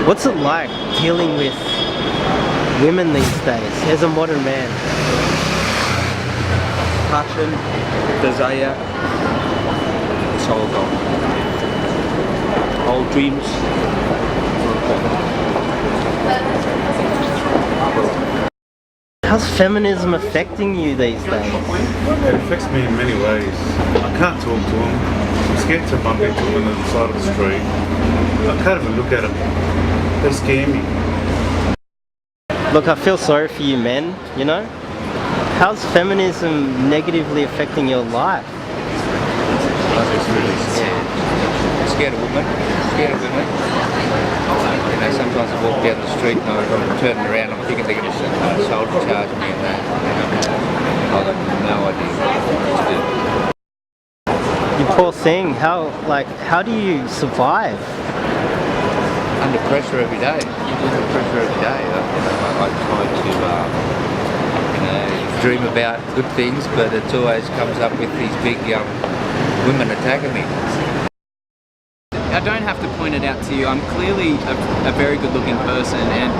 What's it like dealing with women these days as a modern man? Passion, desire, it's all gone. All dreams. How's feminism affecting you these days? It affects me in many ways. I can't talk to them. I'm scared to bump into them on the side of the street. I can't even look at them. They scare me. Look, I feel sorry for you men, you know? How's feminism negatively affecting your life? It's really scared. Scared of women. You know, sometimes I walk down the street and I'm turning around, I'm thinking they're going to soldier charge me and that. I've got no idea. You poor thing. How do you survive? Under pressure every day. I try to, dream about good things, but it always comes up with these big women attacking me. I don't have to point it out to you. I'm clearly a very good looking person, and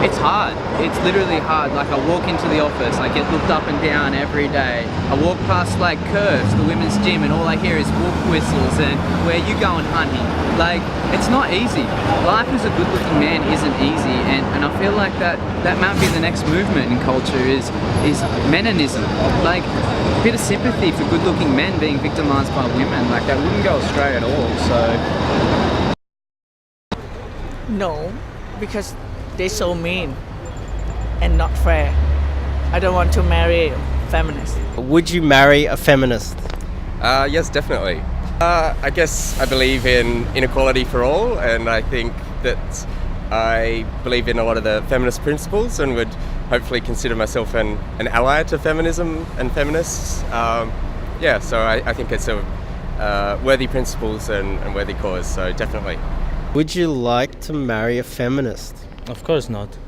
it's hard. It's literally hard. Like, I walk into the office, I get looked up and down every day. I walk past like Curves, the women's gym, and all I hear is wolf whistles and where you going, honey? Like, it's not easy. Life as a good looking man isn't easy, and I feel like that might be the next movement in culture is menonism. Like, a bit of sympathy for good looking men being victimized by women. Like, that wouldn't go astray at all. So no, because they're so mean and not fair. I don't want to marry a feminist. Would you marry a feminist? Yes, definitely. I guess I believe in inequality for all, and I think that I believe in a lot of the feminist principles and would hopefully consider myself an ally to feminism and feminists. So I think it's a worthy principles and worthy cause, so definitely. Would you like to marry a feminist? Of course not.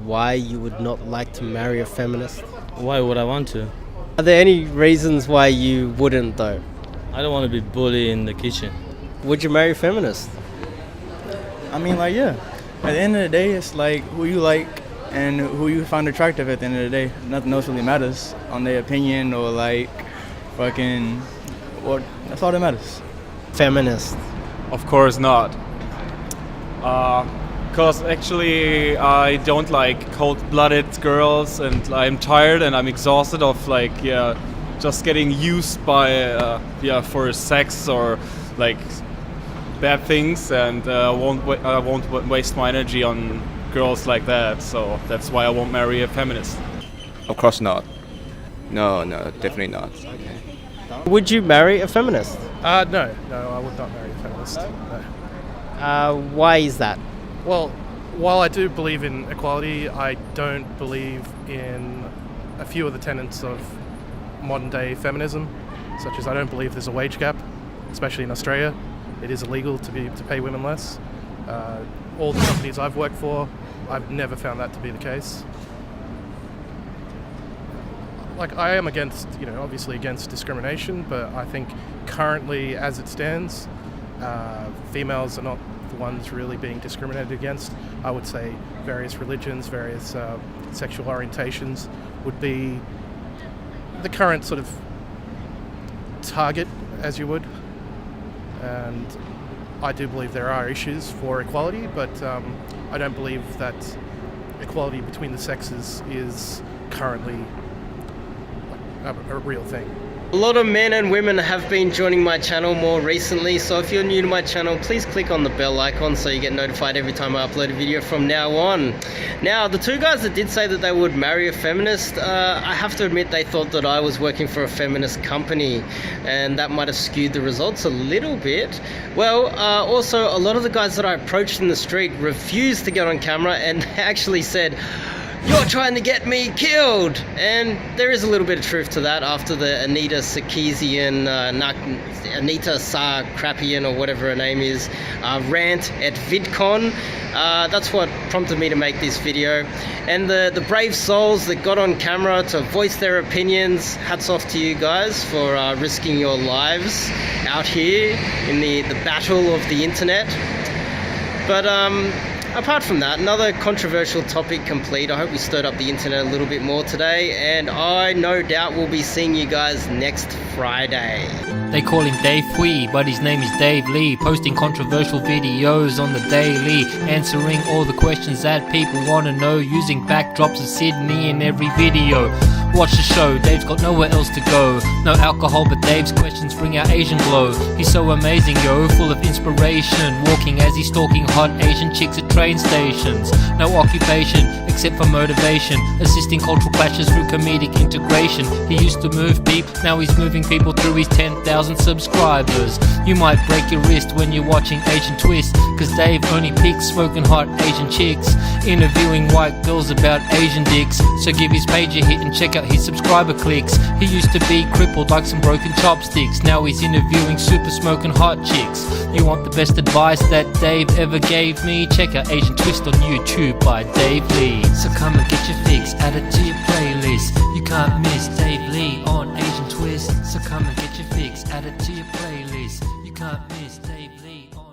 Why you would not like to marry a feminist? Why would I want to? Are there any reasons why you wouldn't though? I don't want to be bullied in the kitchen. Would you marry a feminist? I mean, like, yeah. At the end of the day, it's like who you like and who you find attractive at the end of the day. Nothing else really matters on their opinion or like fucking what. That's all that matters. Feminist. Of course not. Because actually I don't like cold-blooded girls, and I'm tired and I'm exhausted of just getting used by for sex or like bad things, and I won't waste my energy on girls like that. So that's why I won't marry a feminist. Of course not. No, definitely not. Would you marry a feminist? No, I would not marry a feminist. No. Why is that? Well, while I do believe in equality, I don't believe in a few of the tenets of modern day feminism, such as I don't believe there's a wage gap, especially in Australia. It is illegal to pay women less. All the companies I've worked for, I've never found that to be the case. Like, I am against, obviously against discrimination, but I think currently, as it stands, females are not the ones really being discriminated against. I would say various religions, various sexual orientations would be the current sort of target, as you would. And I do believe there are issues for equality, but I don't believe that equality between the sexes is currently a real thing. A lot of men and women have been joining my channel more recently, so if you're new to my channel, please click on the bell icon so you get notified every time I upload a video from now on. Now, the two guys that did say that they would marry a feminist, I have to admit they thought that I was working for a feminist company, and that might have skewed the results a little bit. Well, also, a lot of the guys that I approached in the street refused to get on camera and actually said, "You're trying to get me killed!" And there is a little bit of truth to that after the Anita Sarkeesian, Anita Sarkrapian, or whatever her name is, rant at VidCon. That's what prompted me to make this video. And the brave souls that got on camera to voice their opinions, hats off to you guys for risking your lives out here in the battle of the internet. But apart from that, another controversial topic complete. I hope we stirred up the internet a little bit more today, and I no doubt will be seeing you guys next Friday. They call him Dave Hui, but his name is Dave Lee, posting controversial videos on the daily, answering all the questions that people want to know, using backdrops of Sydney in every video. Watch the show, Dave's got nowhere else to go. No alcohol, but Dave's questions bring out Asian glow. He's so amazing, yo, full of inspiration, walking as he's stalking hot Asian chicks at train stations. No occupation, except for motivation, assisting cultural clashes through comedic integration. He used to move people, now he's moving people through his 10,000 subscribers. You might break your wrist when you're watching Asian Twist, cause Dave only picks smoking hot Asian chicks, interviewing white girls about Asian dicks. So give his page a hit and check out his subscriber clicks. He used to be crippled like some broken chopsticks, now he's interviewing super smoking hot chicks. You want the best advice that Dave ever gave me? Check out Asian Twist on YouTube by Dave Lee. So come and get your fix, add it to your playlist. You can't miss Dave Lee on Asian Twist. So come and get your fix, add it to your playlist. You can't miss Dave Lee on